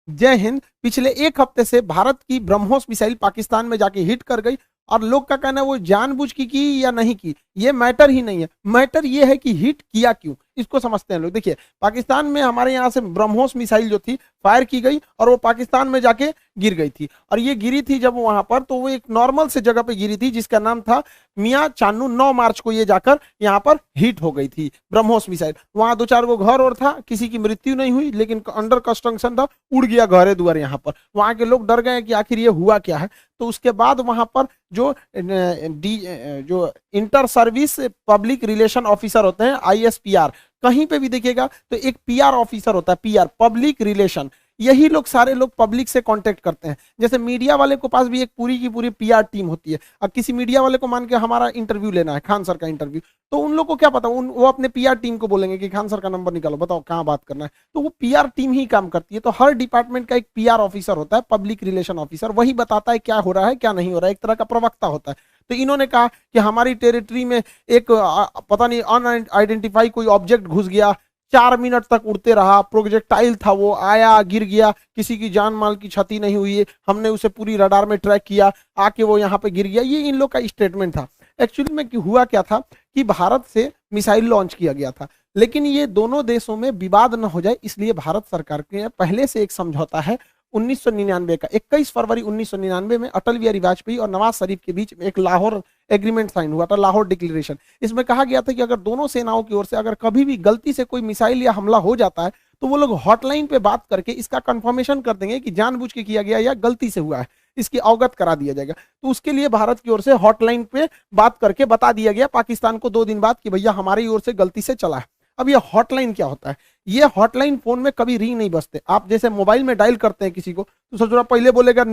जय हिंद। पिछले एक हफ्ते से भारत की ब्रह्मोस मिसाइल पाकिस्तान में जाके हिट कर गई और लोग का कहना है वो जानबूझ की या नहीं की, ये मैटर ही नहीं है। मैटर ये है कि हिट किया क्यों, इसको समझते हैं लोग। देखिए, पाकिस्तान में हमारे यहाँ से ब्रह्मोस मिसाइल जो थी फायर की गई और वो पाकिस्तान में जाके गिर गई थी। और ये गिरी थी जब वहां पर, तो वो एक नॉर्मल से जगह पे गिरी थी जिसका नाम था मियां चानू। 9 मार्च को ये जाकर यहाँ पर हिट हो गई थी ब्रह्मोस मिसाइल। वहां 2-4 गो घर और था, किसी की मृत्यु नहीं हुई, लेकिन अंडर कंस्ट्रक्शन था, उड़ गया घरे दुआर। यहाँ पर वहां के लोग डर गए कि आखिर ये हुआ क्या है। तो उसके बाद वहां पर जो जो inter service public relation officer होते हैं, ISPR, कहीं पे भी देखिएगा तो एक PR ऑफिसर होता है, PR पब्लिक रिलेशन। यही लोग सारे लोग पब्लिक से कांटेक्ट करते हैं। जैसे मीडिया वाले को पास भी एक पूरी की पूरी PR टीम होती है। अब किसी मीडिया वाले को मान के हमारा इंटरव्यू लेना है, खान सर का इंटरव्यू, तो उन लोग को क्या पता, वो अपने PR टीम को बोलेंगे कि खान सर का नंबर निकालो, बताओ कहाँ बात करना है। तो वो PR टीम ही काम करती है। तो हर डिपार्टमेंट का एक PR ऑफिसर होता है, पब्लिक रिलेशन ऑफिसर, वही बताता है क्या हो रहा है क्या नहीं हो रहा है, एक तरह का प्रवक्ता होता है। तो इन्होंने कहा कि हमारी टेरिटरी में एक पता नहीं अनआइडेंटिफाई कोई ऑब्जेक्ट घुस गया, 4 मिनट तक उड़ते रहा, प्रोजेक्टाइल था, वो आया गिर गया, किसी की जान माल की क्षति नहीं हुई है, हमने उसे पूरी रडार में ट्रैक किया, आके वो यहाँ पे गिर गया। ये इन लोग का स्टेटमेंट था। एक्चुअली में हुआ क्या था कि भारत से मिसाइल लॉन्च किया गया था, लेकिन ये दोनों देशों में विवाद न हो जाए इसलिए भारत सरकार के पहले से एक समझौता है 1999 का। 21 फरवरी 1999 में अटल बिहारी वाजपेयी और नवाज शरीफ के बीच एक लाहौर एग्रीमेंट साइन हुआ था, लाहौर डिक्लेरेशन। इसमें कहा गया था कि अगर दोनों सेनाओं की ओर से अगर कभी भी गलती से कोई मिसाइल या हमला हो जाता है तो वो लोग हॉटलाइन पे बात करके इसका कंफर्मेशन कर देंगे कि जानबूझ के किया गया या गलती से हुआ है, इसकी अवगत करा दिया जाएगा। तो उसके लिए भारत की ओर से हॉटलाइन पे बात करके बता दिया गया पाकिस्तान को 2 दिन बाद कि भैया हमारी ओर से गलती से चला है। अब ये हॉटलाइन क्या होता है? ये हॉटलाइन फोन में कभी रिंग नहीं बजते। आप जैसे मोबाइल में डायल करते हैं किसी को, तो सोच रहा पहले बोलेगा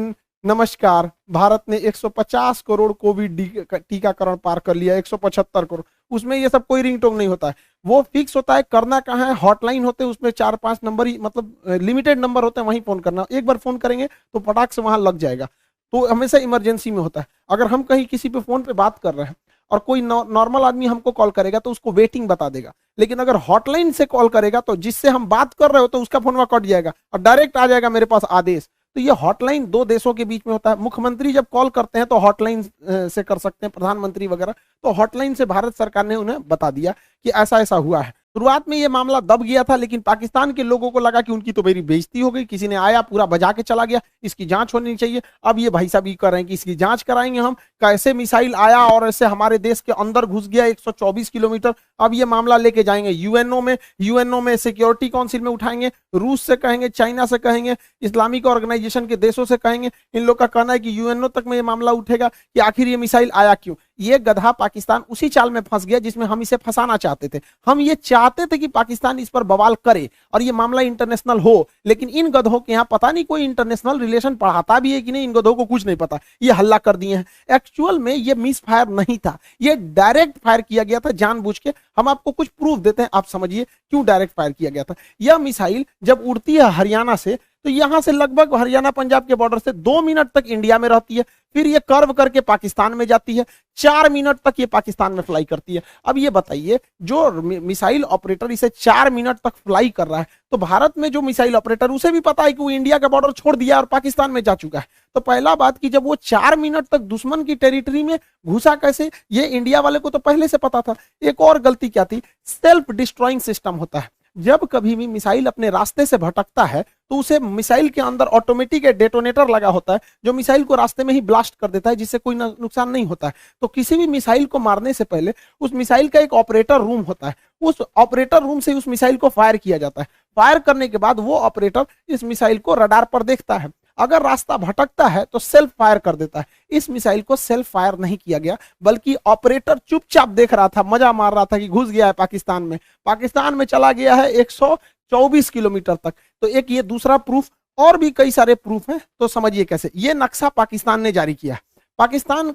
नमस्कार, भारत ने 150 करोड़ कोविड टीकाकरण पार कर लिया, 175 करोड़, उसमें ये सब कोई रिंगटोन नहीं होता है। वो फिक्स होता है, करना कहाँ है, हॉटलाइन होते हैं, उसमें 4-5 नंबर ही, मतलब लिमिटेड नंबर होते हैं, वहीं फोन करना। एक बार फोन करेंगे तो पटाख से वहां लग जाएगा। तो हमेशा इमरजेंसी में होता है। अगर हम कहीं किसी पे फोन पे बात कर रहे हैं और कोई नॉर्मल आदमी हमको कॉल करेगा तो उसको वेटिंग बता देगा, लेकिन अगर हॉटलाइन से कॉल करेगा तो जिससे हम बात कर रहे हो तो उसका फोन वहां कट जाएगा और डायरेक्ट आ जाएगा मेरे पास आदेश। तो ये हॉटलाइन 2 देशों के बीच में होता है। मुख्यमंत्री जब कॉल करते हैं तो हॉटलाइन से कर सकते हैं, प्रधानमंत्री वगैरह, तो हॉटलाइन से भारत सरकार ने उन्हें बता दिया कि ऐसा ऐसा हुआ है। शुरुआत में ये मामला दब गया था, लेकिन पाकिस्तान के लोगों को लगा कि उनकी तो मेरी बेइज्जती हो गई, किसी ने आया पूरा बजा के चला गया, इसकी जांच होनी चाहिए। अब ये भाई साहब ये कर रहे हैं कि इसकी जांच कराएंगे हम, कैसे मिसाइल आया और ऐसे हमारे देश के अंदर घुस गया 124 किलोमीटर। अब ये मामला लेके जाएंगे यूएनओ में सिक्योरिटी काउंसिल में उठाएंगे, रूस से कहेंगे, चाइना से कहेंगे, इस्लामिक ऑर्गेनाइजेशन के देशों से कहेंगे। इन लोग का कहना है कि यूएनओ तक में ये मामला उठेगा कि आखिर ये मिसाइल आया क्यों। ये गधा पाकिस्तान उसी चाल में फंस गया जिसमें हम इसे फंसाना चाहते थे। हम ये चाहते थे कि पाकिस्तान इस पर बवाल करे और ये मामला इंटरनेशनल हो, लेकिन इन गधों के यहाँ पता नहीं कोई इंटरनेशनल रिलेशन पढ़ाता भी है कि नहीं, इन गधों को कुछ नहीं पता, ये हल्ला कर दिए हैं। एक्चुअल में ये मिस फायर नहीं था, ये डायरेक्ट फायर किया गया था जानबूझ के। हम आपको कुछ प्रूफ देते हैं, आप समझिए क्यों डायरेक्ट फायर किया गया था। यह मिसाइल जब उड़ती है हरियाणा से, तो यहां से लगभग हरियाणा पंजाब के बॉर्डर से 2 मिनट तक इंडिया में रहती है, फिर ये कर्व करके पाकिस्तान में जाती है, 4 मिनट तक ये पाकिस्तान में फ्लाई करती है। अब ये बताइए, जो मिसाइल ऑपरेटर इसे 4 मिनट तक फ्लाई कर रहा है, तो भारत में जो मिसाइल ऑपरेटर, उसे भी पता है कि वो इंडिया का बॉर्डर छोड़ दिया और पाकिस्तान में जा चुका है। तो पहला बात कि जब वो 4 मिनट तक दुश्मन की टेरिटरी में घुसा कैसे, ये इंडिया वाले को तो पहले से पता था। एक और गलती क्या थी, सेल्फ डिस्ट्रॉइंग सिस्टम होता है। जब कभी भी मिसाइल अपने रास्ते से भटकता है तो उसे मिसाइल के अंदर ऑटोमेटिक डेटोनेटर लगा होता है जो मिसाइल को रास्ते में ही ब्लास्ट कर देता है, जिससे कोई नुकसान नहीं होता है। तो किसी भी मिसाइल को मारने से पहले उस मिसाइल का एक ऑपरेटर रूम होता है, उस ऑपरेटर रूम से उस मिसाइल को फायर किया जाता है। फायर करने के बाद वो ऑपरेटर इस मिसाइल को रडार पर देखता है, अगर रास्ता भटकता है तो सेल्फ फायर कर देता है। इस मिसाइल को सेल्फ फायर नहीं किया गया, बल्कि ऑपरेटर चुपचाप देख रहा था, मजा मार रहा था कि घुस गया है पाकिस्तान में चला गया है 124 किलोमीटर तक। तो एक ये दूसरा प्रूफ, और भी कई सारे प्रूफ हैं। तो समझिए कैसे। ये नक्शा पाकिस्तान ने जारी किया,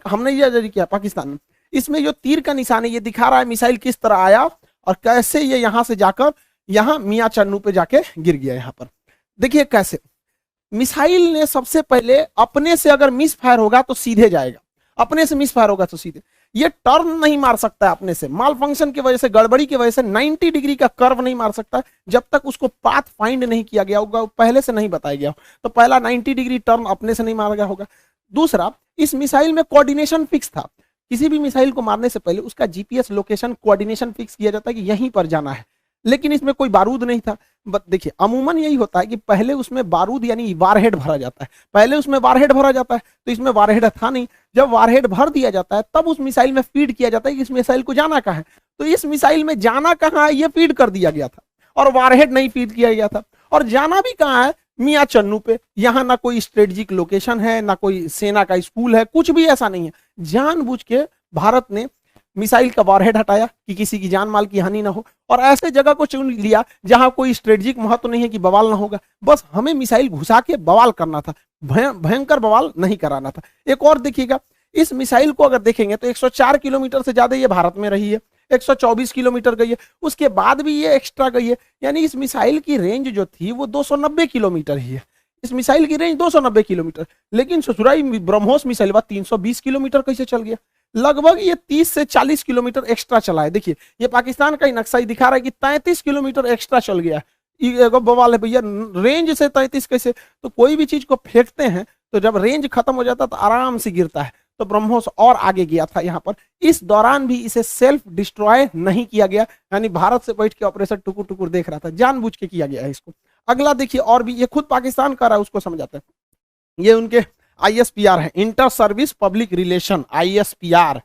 हमने ये जारी किया पाकिस्तान। इसमें जो तीर का निशान है ये दिखा रहा है मिसाइल किस तरह आया और कैसे ये यहां से जाकर यहां मियां चन्नू पे जाके गिर गया। यहां पर देखिए कैसे मिसाइल ने सबसे पहले अपने से अगर मिस फायर होगा तो सीधे जाएगा, अपने से मिस फायर होगा तो सीधे। ये टर्न नहीं मार सकता है अपने से, माल फंक्शन की वजह से, गड़बड़ी की वजह से 90 डिग्री का कर्व नहीं मार सकता जब तक उसको पाथ फाइंड नहीं किया गया होगा, पहले से नहीं बताया गया हो। तो पहला 90 डिग्री टर्न अपने से नहीं मारा गया होगा। दूसरा, इस मिसाइल में कोऑर्डिनेशन फिक्स था। किसी भी मिसाइल को मारने से पहले उसका जीपीएस लोकेशन कोऑर्डिनेशन फिक्स किया जाता है कि यहीं पर जाना है, लेकिन इसमें कोई बारूद नहीं था। देखिए अमूमन यही होता है कि पहले उसमें बारूद यानी वारहेड भरा जाता है, पहले उसमें वारहेड भरा जाता है, तो इसमें वारहेड था नहीं। जब वारहेड भर दिया जाता है तब उस मिसाइल में फीड किया जाता है कि इस मिसाइल को जाना कहाँ है। तो इस मिसाइल में जाना कहाँ है ये फीड कर दिया गया था, और वारहेड नहीं फीड किया गया था। और जाना भी कहाँ है, मियाँ चन्नू पे। यहाँ ना कोई स्ट्रेटेजिक लोकेशन है, ना कोई सेना का स्कूल है, कुछ भी ऐसा नहीं है। जानबूझ के भारत ने मिसाइल का वारहेड हटाया कि किसी की जान माल की हानि ना हो, और ऐसे जगह को चुन लिया जहां कोई स्ट्रेटेजिक महत्व नहीं है कि बवाल ना होगा। बस हमें मिसाइल घुसा के बवाल करना था, भयंकर बवाल नहीं कराना था। एक और देखिएगा, इस मिसाइल को अगर देखेंगे तो 104 किलोमीटर से ज्यादा ये भारत में रही है, 124 किलोमीटर गई है, उसके बाद भी ये एक्स्ट्रा गई है। यानी इस मिसाइल की रेंज जो थी वो 290 किलोमीटर ही है। इस मिसाइल की रेंज 290 किलोमीटर, लेकिन ससुराई ब्रह्मोस मिसाइल 320 किलोमीटर कैसे चल गया। लगभग ये 30 से 40 किलोमीटर एक्स्ट्रा चला है। देखिए ये पाकिस्तान का ही नक्शा ही दिखा रहा है कि 33 किलोमीटर एक्स्ट्रा चल गया। बवाल है भैया, रेंज से 33 कैसे। तो कोई भी चीज को फेंकते हैं तो जब रेंज खत्म हो जाता है तो आराम से गिरता है। तो ब्रह्मोस और आगे गया था यहाँ पर। इस दौरान भी इसे सेल्फ डिस्ट्रॉय नहीं किया गया, यानी भारत से बैठ के ऑपरेशन टुकुर टुकुर देख रहा था, जानबूझ के किया गया है इसको। अगला देखिए, और भी ये खुद पाकिस्तान कर रहा है, उसको समझाते हैं। ये उनके ISPR है, inter service public relation, ISPR।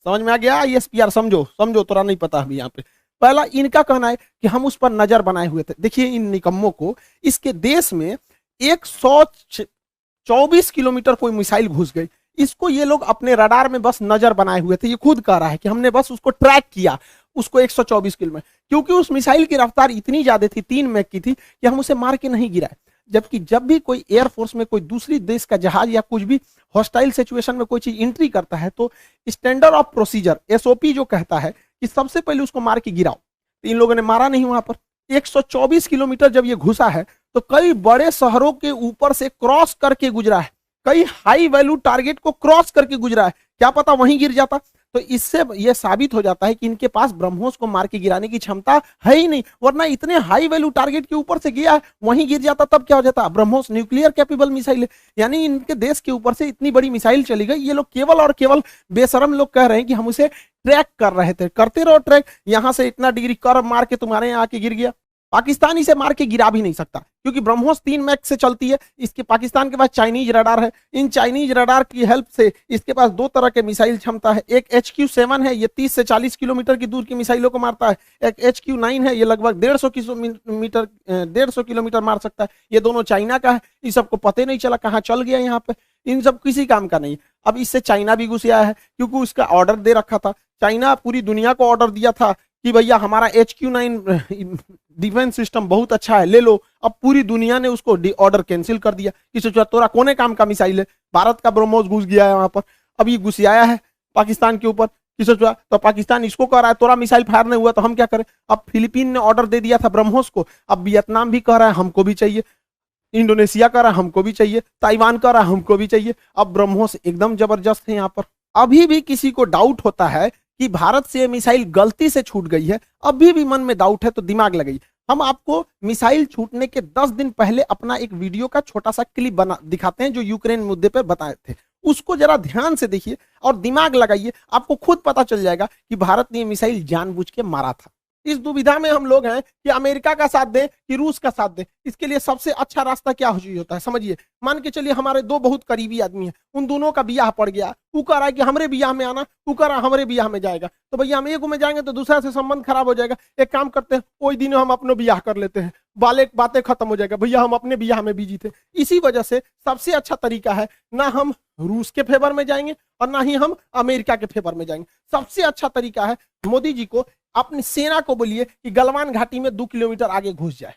समझ में आ गया? ISPR समझो समझो, तोरा नहीं पता अभी यहाँ पे। पहला इनका कहना है कि हम उस पर नजर बनाए हुए थे। देखिए इन निकम्मों को, इसके देश में 124 किलोमीटर कोई मिसाइल घुस गई, इसको ये लोग अपने रडार में बस नजर बनाए हुए थे। ये खुद कह रहा है कि हमने बस उसको ट्रैक किया, उसको 124 किलोमीटर, क्योंकि उस मिसाइल की रफ्तार इतनी ज्यादा थी, 3 मैक की थी, कि हम उसे मार के नहीं गिराए। जबकि जब भी कोई एयरफोर्स में कोई दूसरी देश का जहाज या कुछ भी हॉस्टाइल सिचुएशन में कोई चीज एंट्री करता है तो स्टैंडर्ड ऑफ प्रोसीजर SOP जो कहता है कि सबसे पहले उसको मार के गिराओ। तो इन लोगों ने मारा नहीं वहां पर। 124 किलोमीटर जब ये घुसा है तो कई बड़े शहरों के ऊपर से क्रॉस करके गुजरा है, कई हाई वैल्यू टारगेट को क्रॉस करके गुजरा है। क्या पता वहीं गिर जाता। तो इससे यह साबित हो जाता है कि इनके पास ब्रह्मोस को मार के गिराने की क्षमता है ही नहीं, वरना इतने हाई वैल्यू टारगेट के ऊपर से गया है, वहीं गिर जाता तब क्या हो जाता। ब्रह्मोस न्यूक्लियर कैपेबल मिसाइल है, यानी इनके देश के ऊपर से इतनी बड़ी मिसाइल चली गई। ये लोग केवल और केवल बेशरम लोग कह रहे हैं कि हम उसे ट्रैक कर रहे थे। करते रहो ट्रैक, यहां से इतना डिग्री कर्व मार के तुम्हारे यहाँ आके गिर गया। पाकिस्तान इसे मार के गिरा भी नहीं सकता, क्योंकि ब्रह्मोस 3 मैक से चलती है। इसके पाकिस्तान के पास चाइनीज रडार है, इन चाइनीज रडार की हेल्प से इसके पास 2 तरह के मिसाइल क्षमता है। एक HQ-7 है, ये 30 से 40 किलोमीटर की दूर की मिसाइलों को मारता है। एक HQ-9 है, ये लगभग 150 किलोमीटर मार सकता है। ये दोनों चाइना का है। इस सबको पता नहीं चला कहाँ चल गया यहाँ पे, इन सब किसी काम का नहीं। अब इससे चाइना भी घुस आया है, क्योंकि उसका ऑर्डर दे रखा था। चाइना पूरी दुनिया को ऑर्डर दिया था कि भैया हमारा HQ-9 डिफेंस सिस्टम बहुत अच्छा है, ले लो। अब पूरी दुनिया ने उसको ऑर्डर कैंसिल कर दिया कि सोचा तोरा कोने काम का मिसाइल है। भारत का ब्रह्मोस घुस गया है वहां पर, अब ये घुस आया है पाकिस्तान के ऊपर। किसो तो पाकिस्तान इसको कह रहा है तोरा मिसाइल फायर नहीं हुआ तो हम क्या करें। अब फिलीपीन ने ऑर्डर दे दिया था ब्रह्मोस को, अब वियतनाम भी कह रहा है हमको भी चाहिए, इंडोनेशिया कह रहा है हमको भी चाहिए, ताइवान कह रहा है हमको भी चाहिए। अब ब्रह्मोस एकदम जबरदस्त है यहाँ पर। अभी भी किसी को डाउट होता है कि भारत से मिसाइल गलती से छूट गई है, अभी भी मन में डाउट है तो दिमाग लगाइए। हम आपको मिसाइल छूटने के 10 दिन पहले अपना एक वीडियो का छोटा सा क्लिप बना दिखाते हैं, जो यूक्रेन मुद्दे पर बताए थे। उसको जरा ध्यान से देखिए और दिमाग लगाइए, आपको खुद पता चल जाएगा कि भारत ने मिसाइल जानबूझ के मारा था। इस दुविधा में हम लोग हैं कि अमेरिका का साथ दें कि रूस का साथ दें। इसके लिए सबसे अच्छा रास्ता क्या होता है समझिए। मान के चलिए हमारे 2 बहुत करीबी आदमी हैं, उन दोनों का बियाह पड़ गया। वो कह रहा है कि हमरे बियाह में आना, वो कह रहा है हमरे बियाह में जाएगा। तो भैया हम एक में जाएंगे तो दूसरा से संबंध खराब हो जाएगा। एक काम करते हैं, वही दिन हम अपने बियाह कर लेते हैं, बातें खत्म हो जाएगा। भैया हम अपने बियाह में बिजी थे। इसी वजह से सबसे अच्छा तरीका है, ना हम रूस के फेवर में जाएंगे और ना ही हम अमेरिका के फेवर में जाएंगे। सबसे अच्छा तरीका है मोदी जी को अपनी सेना को बोलिए कि गलवान घाटी में 2 किलोमीटर आगे घुस जाए।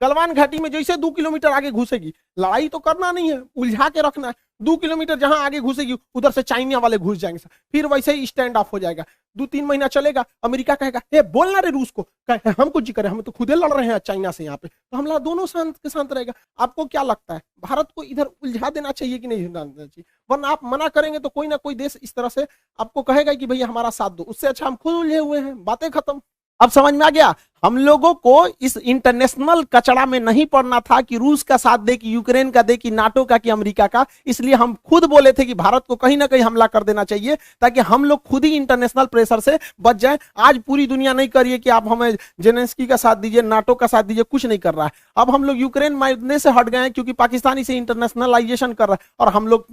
गलवान घाटी में जैसे 2 किलोमीटर आगे घुसेगी, लड़ाई तो करना नहीं है, उलझा के रखना है। 2 किलोमीटर जहां आगे घुसेगी उधर से चाइना वाले घुस जाएंगे सर, फिर वैसे ही स्टैंड ऑफ हो जाएगा। 2-3 महीना चलेगा, अमेरिका कहेगा हे बोलना रे रूस को, कहे हम कुछ जी करे, हम तो खुदे लड़ रहे हैं चाइना से यहाँ पे, तो हमला दोनों शांत के शांत रहेगा। आपको क्या लगता है भारत को इधर उलझा देना चाहिए कि नहीं देना चाहिए? वरना आप मना करेंगे तो कोई ना कोई देश इस तरह से आपको कहेगा कि भैया हमारा साथ दो, उससे अच्छा हम खुद उलझे हुए हैं, बातें खत्म। अब समझ में आ गया, हम लोगों को इस इंटरनेशनल कचड़ा में नहीं पड़ना था कि रूस का साथ दे, कि यूक्रेन का दे, कि नाटो का, कि अमेरिका का। इसलिए हम खुद बोले थे कि भारत को कहीं ना कहीं हमला कर देना चाहिए, ताकि हम लोग खुद ही इंटरनेशनल प्रेशर से बच जाएं। आज पूरी दुनिया नहीं कर रही है कि आप हमें जेलेंस्की का साथ दीजिए, नाटो का साथ दीजिए, कुछ नहीं कर रहा है। अब हम लोग यूक्रेन मारने से हट गए हैं क्योंकि पाकिस्तान इसे इंटरनेशनलाइजेशन कर रहा है और हम लोग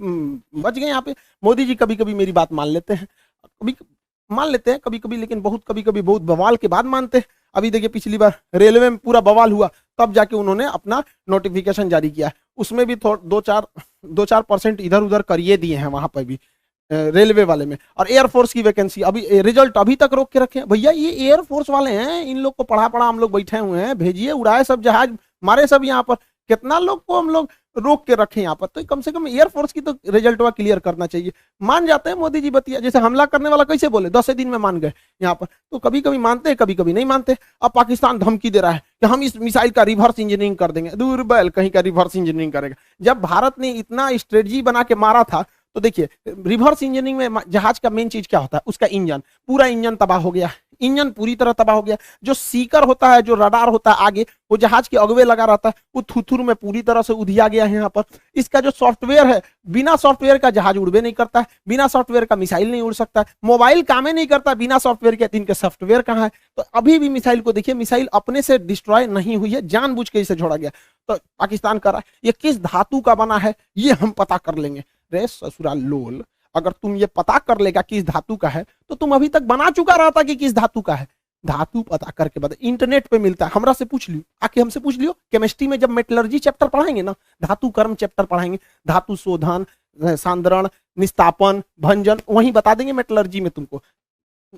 बच गए यहाँ पे। मोदी जी कभी कभी मेरी बात मान लेते हैं, कभी मान लेते हैं कभी कभी, लेकिन बहुत कभी कभी बहुत बवाल के बाद मानते हैं। अभी देखिए पिछली बार रेलवे में पूरा बवाल हुआ, तब जाके उन्होंने अपना नोटिफिकेशन जारी किया, उसमें भी 2-4% इधर उधर करिए दिए हैं वहां पर भी रेलवे वाले में। और एयरफोर्स की वैकेंसी अभी रिजल्ट अभी तक रोक के रखे हैं। भैया ये एयरफोर्स वाले हैं, इन लोग को पढ़ा पढ़ा हम लोग बैठे हुए हैं, भेजिए, उड़ाए सब जहाज, मारे सब यहाँ पर। कितना लोग को हम लोग रोक के रखे यहाँ पर, तो कम से कम एयरफोर्स की तो रिजल्ट हुआ क्लियर करना चाहिए। मान जाते हैं मोदी जी बतिया, जैसे हमला करने वाला कैसे बोले 10 दिन में मान गए यहाँ पर, तो कभी कभी मानते हैं कभी कभी नहीं मानते। अब पाकिस्तान धमकी दे रहा है कि हम इस मिसाइल का रिवर्स इंजीनियरिंग कर देंगे। दूर बैल कहीं का रिवर्स इंजीनियरिंग करेगा, जब भारत ने इतना स्ट्रेटजी बना के मारा था। तो देखिए रिवर्स इंजीनियरिंग में जहाज का मेन चीज क्या होता है, उसका इंजन, पूरा इंजन तबाह हो गया, इंजन पूरी तरह तबाह हो गया। जो सीकर होता है, जो रडार होता है आगे, वो जहाज के अगवे लगा रहता है, वो थुथुर में पूरी तरह से उधिया गया है यहाँ पर। इसका जो सॉफ्टवेयर है, बिना सॉफ्टवेयर का जहाज उड़बे नहीं करता है, बिना सॉफ्टवेयर का मिसाइल नहीं उड़ सकता है, मोबाइल काम नहीं करता बिना सॉफ्टवेयर के। इनके सॉफ्टवेयर कहाँ है? तो अभी भी मिसाइल को देखिए, मिसाइल अपने से डिस्ट्रॉय नहीं हुई है, जानबूझ के इसे छोड़ा गया। तो पाकिस्तान कर रहा है, ये किस धातु का बना है ये हम पता कर लेंगे। रे ससुराल लोल, अगर तुम ये पता कर लेगा किस धातु का है, तो तुम अभी तक बना चुका रहता कि किस धातु का है। धातु पता करके बता, इंटरनेट पे मिलता है, हमरा से पूछ लियो, आके हमसे पूछ लियो। केमिस्ट्री में जब मेटलर्जी चैप्टर पढ़ाएंगे ना, धातु कर्म चैप्टर पढ़ाएंगे, धातु शोधन, सांद्रण, निस्तापन, भंजन, वहीं बता देंगे मेटलर्जी में तुमको।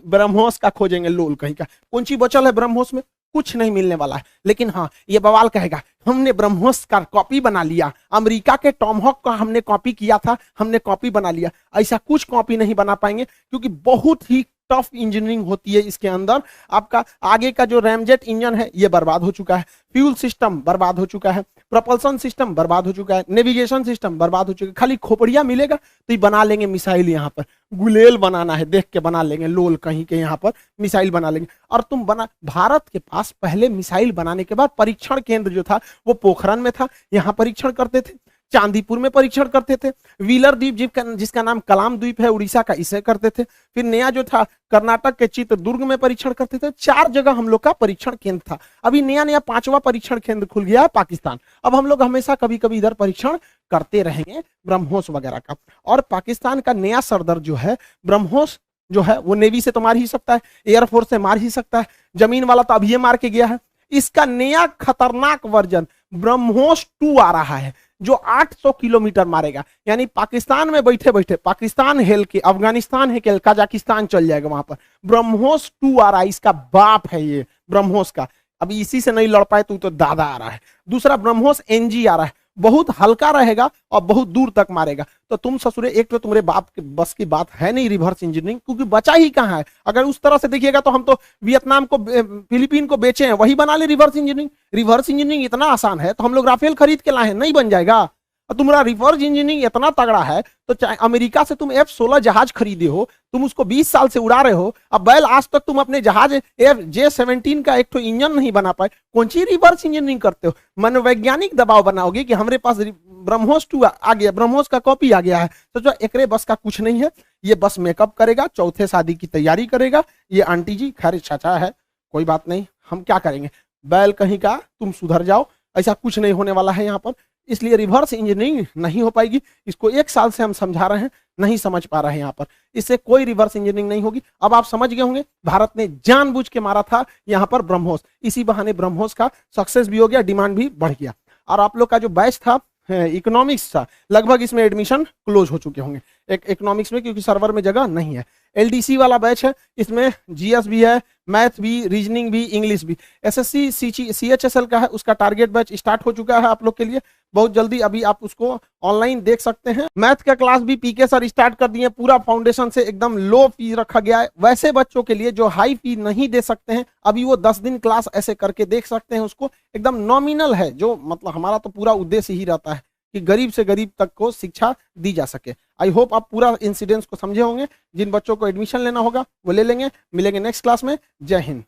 ब्रह्मोस का खोजेंगे लोल कहीं का, कौन सी बचल है ब्रह्मोस में? कुछ नहीं मिलने वाला है। लेकिन हाँ, ये बवाल कहेगा हमने ब्रह्मोस का कॉपी बना लिया, अमेरिका के टॉमहॉक का हमने कॉपी किया था, हमने कॉपी बना लिया। ऐसा कुछ कॉपी नहीं बना पाएंगे, क्योंकि बहुत ही टफ इंजीनियरिंग होती है इसके अंदर। आपका आगे का जो रैमजेट इंजन है ये बर्बाद हो चुका है, फ्यूल सिस्टम बर्बाद हो चुका है, प्रोपल्सन सिस्टम बर्बाद हो चुका है, नेविगेशन सिस्टम बर्बाद हो चुका है। खाली खोपड़िया मिलेगा तो ये बना लेंगे मिसाइल। यहाँ पर गुलेल बनाना है, देख के बना लेंगे, लोल कहीं के यहाँ पर मिसाइल बना लेंगे। और तुम बना, भारत के पास पहले मिसाइल बनाने के बाद परीक्षण केंद्र जो था वो पोखरण में था, यहाँ परीक्षण करते थे, चांदीपुर में परीक्षण करते थे, व्हीलर द्वीप जिसका नाम कलाम द्वीप है उड़ीसा का, इसे करते थे। फिर नया जो था कर्नाटक के चित्रदुर्ग में परीक्षण करते थे। 4 जगह हम लोग का परीक्षण केंद्र था। अभी नया 5वां परीक्षण केंद्र खुल गया है पाकिस्तान। अब हम लोग हमेशा कभी कभी इधर परीक्षण करते रहेंगे ब्रह्मोस वगैरह का। और पाकिस्तान का नया सरदर जो है ब्रह्मोस जो है, वो नेवी से तो मार ही सकता है, एयरफोर्स से मार ही सकता है, जमीन वाला तो अभी ये मार के गया है। इसका नया खतरनाक वर्जन ब्रह्मोस 2 आ रहा है, जो 800 किलोमीटर मारेगा। यानी पाकिस्तान में बैठे बैठे पाकिस्तान हेल के, अफगानिस्तान है के, कजाकिस्तान चल जाएगा वहां पर। ब्रह्मोस 2 आ रहा है, इसका बाप है ये ब्रह्मोस का। अभी इसी से नहीं लड़ पाए तो दादा आ रहा है। दूसरा ब्रह्मोस NG आ रहा है, बहुत हल्का रहेगा और बहुत दूर तक मारेगा। तो तुम ससुरे, एक तो तुम्हारे बाप के बस की बात है नहीं रिवर्स इंजीनियरिंग, क्योंकि बचा ही कहाँ है। अगर उस तरह से देखिएगा तो हम तो वियतनाम को, फिलीपीन को बेचे हैं, वही बना ले रिवर्स इंजीनियरिंग। रिवर्स इंजीनियरिंग इतना आसान है तो हम लोग राफेल खरीद के लाए हैं, नहीं बन जाएगा। तुम्हारा रिवर्स इंजीनियरिंग इतना तगड़ा है तो चाहे अमेरिका से तुम F-16 जहाज खरीदे हो, तुम उसको 20 साल से उड़ा रहे हो, अब बैल आज तक तुम अपने जहाज J-17 का एक तो इंजन नहीं बना पाए, कौन सी रिवर्स इंजीनियरिंग करते हो? मनोवैज्ञानिक दबाव बनाओगे कि हमारे पास ब्रह्मोस 2 आ गया, ब्रह्मोस का कॉपी आ गया है, तो जो एकरे बस का कुछ नहीं है। ये बस मेकअप करेगा, चौथे शादी की तैयारी करेगा ये आंटी जी। खैर चाचा है, कोई बात नहीं, हम क्या करेंगे, बैल कहीं का, तुम सुधर जाओ, ऐसा कुछ नहीं होने वाला है यहाँ पर। इसलिए रिवर्स इंजीनियरिंग नहीं हो पाएगी। इसको 1 साल से हम समझा रहे हैं, नहीं समझ पा रहे हैं यहाँ पर। इससे कोई रिवर्स इंजीनियरिंग नहीं होगी। अब आप समझ गए होंगे, भारत ने जानबूझ के मारा था यहाँ पर ब्रह्मोस, इसी बहाने ब्रह्मोस का सक्सेस भी हो गया, डिमांड भी बढ़ गया। और आप लोग का जो बैच था इकोनॉमिक्स था, लगभग इसमें एडमिशन क्लोज हो चुके होंगे इकोनॉमिक्स में, क्योंकि सर्वर में जगह नहीं है। LDC वाला बैच है, इसमें GS भी है, मैथ भी, रीजनिंग भी, इंग्लिश भी। एसएससी CHSL का है, उसका टारगेट बैच स्टार्ट हो चुका है आप लोग के लिए बहुत जल्दी, अभी आप उसको ऑनलाइन देख सकते हैं। मैथ का क्लास भी पीके सर स्टार्ट कर दिए, पूरा फाउंडेशन से एकदम लो फी रखा गया है। वैसे बच्चों के लिए जो हाई फी नहीं दे सकते हैं, अभी वो 10 दिन क्लास ऐसे करके देख सकते हैं, उसको एकदम नॉमिनल है। जो मतलब हमारा तो पूरा उद्देश्य ही रहता है कि गरीब से गरीब तक को शिक्षा दी जा सके। आई होप आप पूरा इंसिडेंस को समझे होंगे। जिन बच्चों को एडमिशन लेना होगा वो ले लेंगे। मिलेंगे नेक्स्ट क्लास में। जय हिंद।